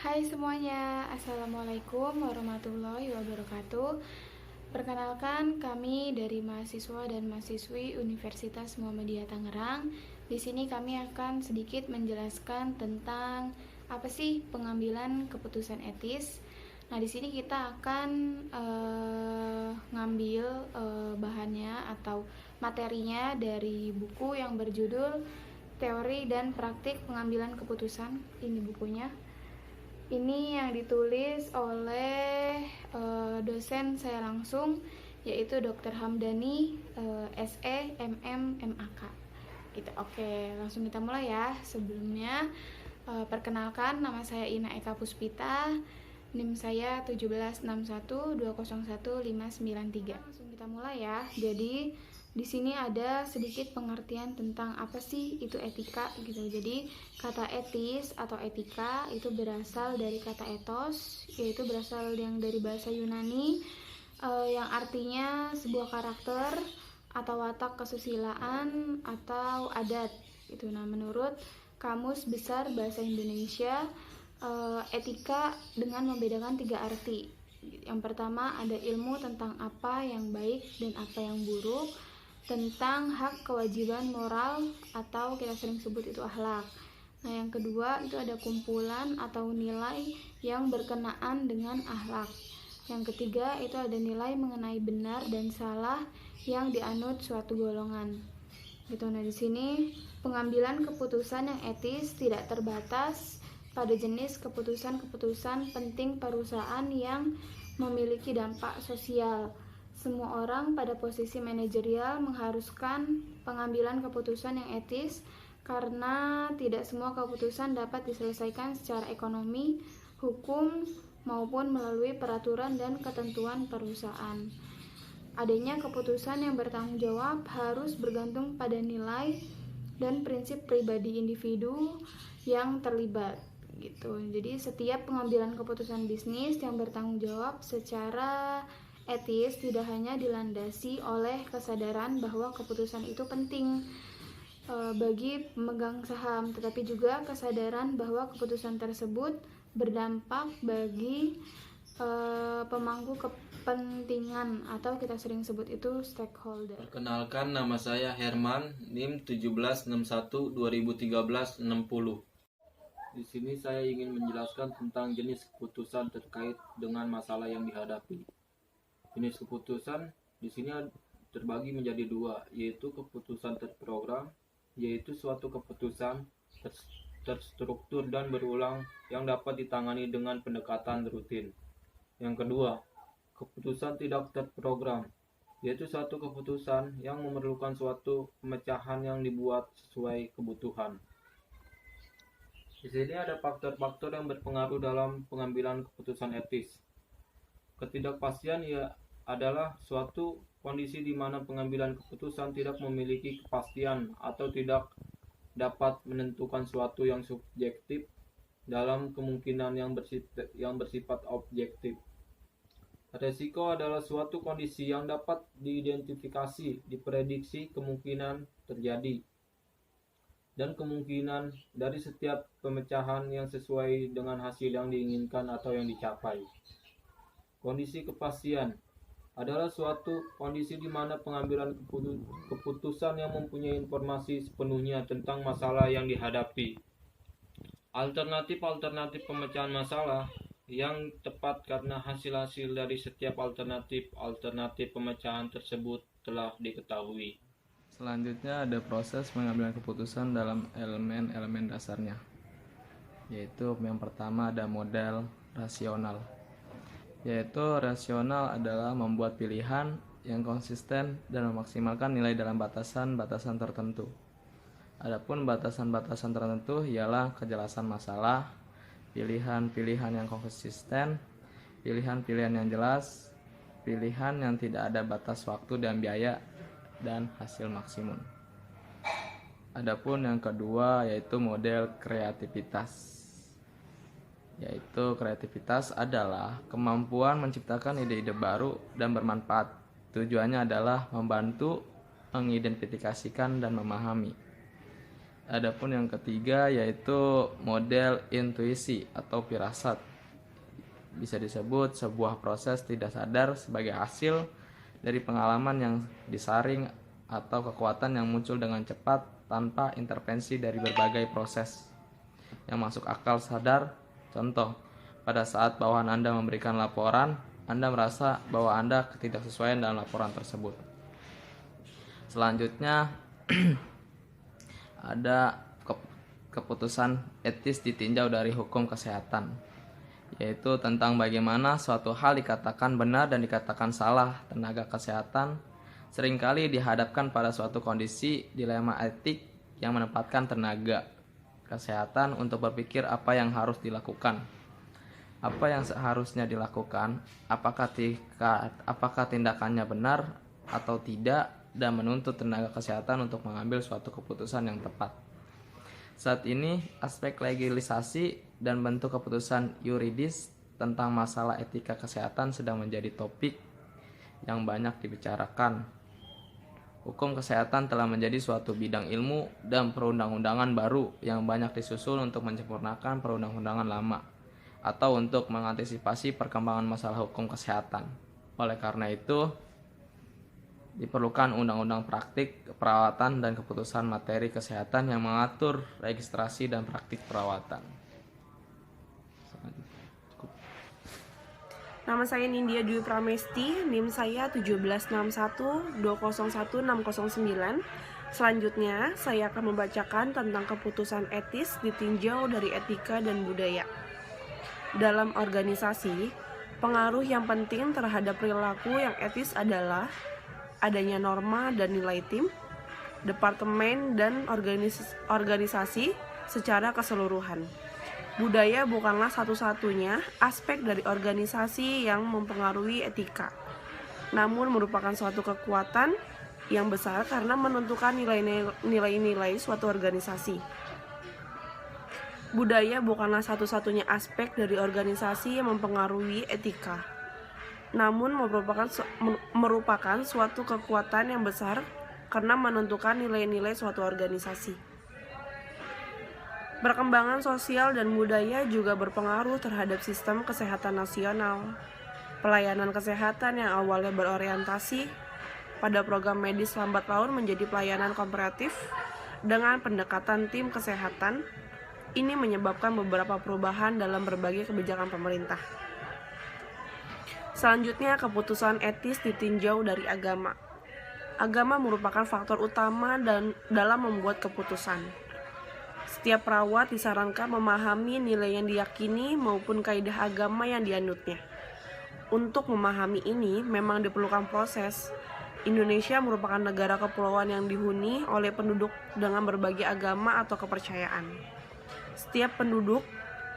Hai semuanya, Assalamualaikum warahmatullahi wabarakatuh. Perkenalkan, kami dari mahasiswa dan mahasiswi Universitas Muhammadiyah Tangerang. Di sini kami akan sedikit menjelaskan tentang apa sih pengambilan keputusan etis. Nah, di sini kita akan ngambil bahannya atau materinya dari buku yang berjudul Teori dan Praktik Pengambilan Keputusan. Ini bukunya. Ini yang ditulis oleh dosen saya langsung, yaitu Dr. Hamdani, SE, MM, MAK. Gitu. Oke, langsung kita mulai ya. Sebelumnya, perkenalkan, nama saya Ina Eka Puspita, NIM saya 17612011593. Langsung kita mulai ya. Jadi di sini ada sedikit pengertian tentang apa sih itu etika gitu. Jadi kata etis atau etika itu berasal dari kata ethos, yaitu berasal yang dari bahasa Yunani, yang artinya sebuah karakter atau watak kesusilaan atau adat gitu. Nah, menurut Kamus Besar Bahasa Indonesia, etika dengan membedakan 3 arti. Yang pertama ada ilmu tentang apa yang baik dan apa yang buruk, tentang hak kewajiban moral atau kita sering sebut itu akhlak. Nah, yang kedua itu ada kumpulan atau nilai yang berkenaan dengan akhlak. Yang ketiga itu ada nilai mengenai benar dan salah yang dianut suatu golongan. Gitu. Nah, di sini pengambilan keputusan yang etis tidak terbatas pada jenis keputusan-keputusan penting perusahaan yang memiliki dampak sosial. Semua orang pada posisi manajerial mengharuskan pengambilan keputusan yang etis karena tidak semua keputusan dapat diselesaikan secara ekonomi, hukum, maupun melalui peraturan dan ketentuan perusahaan. Adanya keputusan yang bertanggung jawab harus bergantung pada nilai dan prinsip pribadi individu yang terlibat gitu. Jadi setiap pengambilan keputusan bisnis yang bertanggung jawab secara etis tidak hanya dilandasi oleh kesadaran bahwa keputusan itu penting bagi pemegang saham, tetapi juga kesadaran bahwa keputusan tersebut berdampak bagi pemangku kepentingan atau kita sering sebut itu stakeholder. Perkenalkan, nama saya Herman, NIM 1761-2013-60. Di sini saya ingin menjelaskan tentang jenis keputusan terkait dengan masalah yang dihadapi. Jenis keputusan di sini terbagi menjadi 2, yaitu keputusan terprogram, yaitu suatu keputusan terstruktur dan berulang yang dapat ditangani dengan pendekatan rutin. Yang kedua, keputusan tidak terprogram, yaitu suatu keputusan yang memerlukan suatu pemecahan yang dibuat sesuai kebutuhan. Di sini ada faktor-faktor yang berpengaruh dalam pengambilan keputusan etis. Ketidakpastian adalah suatu kondisi di mana pengambilan keputusan tidak memiliki kepastian atau tidak dapat menentukan suatu yang subjektif dalam kemungkinan yang bersifat objektif. Resiko adalah suatu kondisi yang dapat diidentifikasi, diprediksi kemungkinan terjadi, dan kemungkinan dari setiap pemecahan yang sesuai dengan hasil yang diinginkan atau yang dicapai. Kondisi kepastian adalah suatu kondisi di mana pengambilan keputusan yang mempunyai informasi sepenuhnya tentang masalah yang dihadapi. Alternatif pemecahan masalah yang tepat karena hasil-hasil dari setiap alternatif pemecahan tersebut telah diketahui. Selanjutnya ada proses pengambilan keputusan dalam elemen-elemen dasarnya, yaitu yang pertama ada model rasional, yaitu rasional adalah membuat pilihan yang konsisten dan memaksimalkan nilai dalam batasan-batasan tertentu. Adapun batasan-batasan tertentu ialah kejelasan masalah, pilihan-pilihan yang konsisten, pilihan-pilihan yang jelas, pilihan yang tidak ada batas waktu dan biaya, dan hasil maksimum. Adapun yang kedua yaitu model kreativitas. Yaitu kreativitas adalah kemampuan menciptakan ide-ide baru dan bermanfaat. Tujuannya adalah membantu mengidentifikasikan dan memahami Adapun yang ketiga yaitu model intuisi atau firasat. Bisa disebut sebuah proses tidak sadar sebagai hasil dari pengalaman yang disaring atau kekuatan yang muncul dengan cepat tanpa intervensi dari berbagai proses yang masuk akal sadar. Contoh, pada saat bawahan Anda memberikan laporan, Anda merasa bahwa Anda ketidaksesuaian dalam laporan tersebut. Selanjutnya ada keputusan etis ditinjau dari hukum kesehatan, yaitu tentang bagaimana suatu hal dikatakan benar dan dikatakan salah. Tenaga kesehatan seringkali dihadapkan pada suatu kondisi dilema etik yang menempatkan tenaga kesehatan untuk berpikir apa yang harus dilakukan, apa yang seharusnya dilakukan, apakah tindakannya benar atau tidak, dan menuntut tenaga kesehatan untuk mengambil suatu keputusan yang tepat. Saat ini, aspek legilisasi dan bentuk keputusan yuridis tentang masalah etika kesehatan sedang menjadi topik yang banyak dibicarakan. Hukum kesehatan telah menjadi suatu bidang ilmu dan perundang-undangan baru yang banyak disusul untuk menyempurnakan perundang-undangan lama atau untuk mengantisipasi perkembangan masalah hukum kesehatan. Oleh karena itu, diperlukan undang-undang praktik perawatan dan keputusan materi kesehatan yang mengatur registrasi dan praktik perawatan. Nama saya Nindya Dwi Pramesti, NIM saya 17612011609. Selanjutnya, saya akan membacakan tentang keputusan etis ditinjau dari etika dan budaya. Dalam organisasi, pengaruh yang penting terhadap perilaku yang etis adalah adanya norma dan nilai tim, departemen, dan organisasi secara keseluruhan. Budaya bukanlah satu-satunya aspek dari organisasi yang mempengaruhi etika, namun merupakan suatu kekuatan yang besar karena menentukan nilai-nilai suatu organisasi. Budaya bukanlah satu-satunya aspek dari organisasi yang mempengaruhi etika, namun merupakan suatu kekuatan yang besar karena menentukan nilai-nilai suatu organisasi. Perkembangan sosial dan budaya juga berpengaruh terhadap sistem kesehatan nasional. Pelayanan kesehatan yang awalnya berorientasi pada program medis lambat laun menjadi pelayanan komparatif dengan pendekatan tim kesehatan. Ini menyebabkan beberapa perubahan dalam berbagai kebijakan pemerintah. Selanjutnya, keputusan etis ditinjau dari agama. Agama merupakan faktor utama dalam membuat keputusan. Setiap perawat disarankan memahami nilai yang diyakini maupun kaidah agama yang dianutnya. Untuk memahami ini memang diperlukan proses. Indonesia merupakan negara kepulauan yang dihuni oleh penduduk dengan berbagai agama atau kepercayaan. Setiap penduduk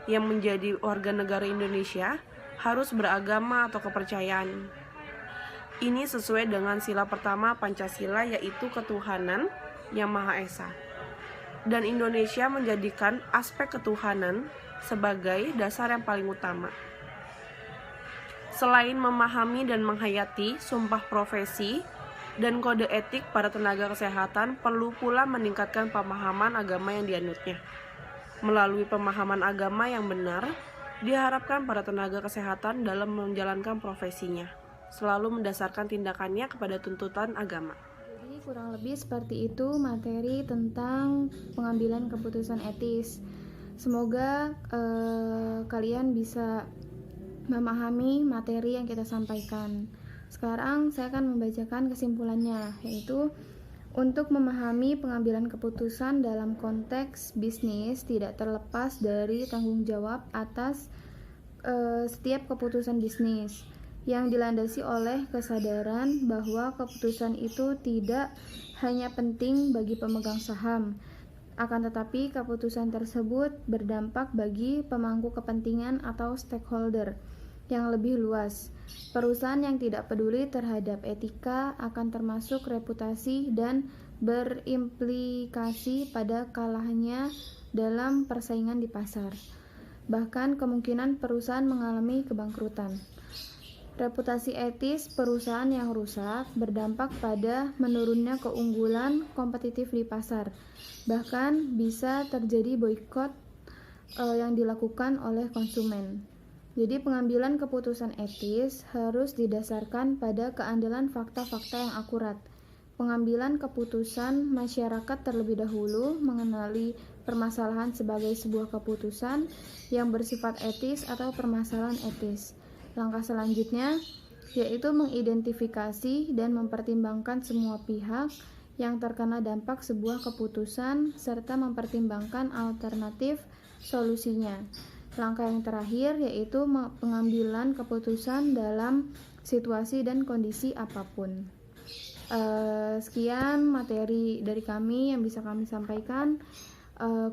yang menjadi warga negara Indonesia harus beragama atau kepercayaan. Ini sesuai dengan sila pertama Pancasila, yaitu ketuhanan yang Maha Esa. Dan Indonesia menjadikan aspek ketuhanan sebagai dasar yang paling utama. Selain memahami dan menghayati sumpah profesi dan kode etik para tenaga kesehatan, perlu pula meningkatkan pemahaman agama yang dianutnya. Melalui pemahaman agama yang benar, diharapkan para tenaga kesehatan dalam menjalankan profesinya selalu mendasarkan tindakannya kepada tuntutan agama. Jadi kurang lebih seperti itu materi tentang pengambilan keputusan etis. Semoga kalian bisa memahami materi yang kita sampaikan. Sekarang saya akan membacakan kesimpulannya, yaitu untuk memahami pengambilan keputusan dalam konteks bisnis tidak terlepas dari tanggung jawab atas setiap keputusan bisnis yang dilandasi oleh kesadaran bahwa keputusan itu tidak hanya penting bagi pemegang saham, akan tetapi keputusan tersebut berdampak bagi pemangku kepentingan atau stakeholder yang lebih luas. Perusahaan yang tidak peduli terhadap etika akan termasuk reputasi dan berimplikasi pada kalahnya dalam persaingan di pasar. Bahkan kemungkinan perusahaan mengalami kebangkrutan. Reputasi etis perusahaan yang rusak berdampak pada menurunnya keunggulan kompetitif di pasar. Bahkan bisa terjadi boikot yang dilakukan oleh konsumen. Jadi pengambilan keputusan etis harus didasarkan pada keandalan fakta-fakta yang akurat. Pengambilan keputusan masyarakat terlebih dahulu mengenali permasalahan sebagai sebuah keputusan yang bersifat etis atau permasalahan etis. Langkah selanjutnya yaitu mengidentifikasi dan mempertimbangkan semua pihak yang terkena dampak sebuah keputusan serta mempertimbangkan alternatif solusinya. Langkah yang terakhir yaitu pengambilan keputusan dalam situasi dan kondisi apapun. Sekian materi dari kami yang bisa kami sampaikan.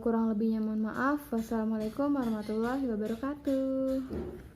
Kurang lebihnya mohon maaf. Wassalamualaikum warahmatullahi wabarakatuh.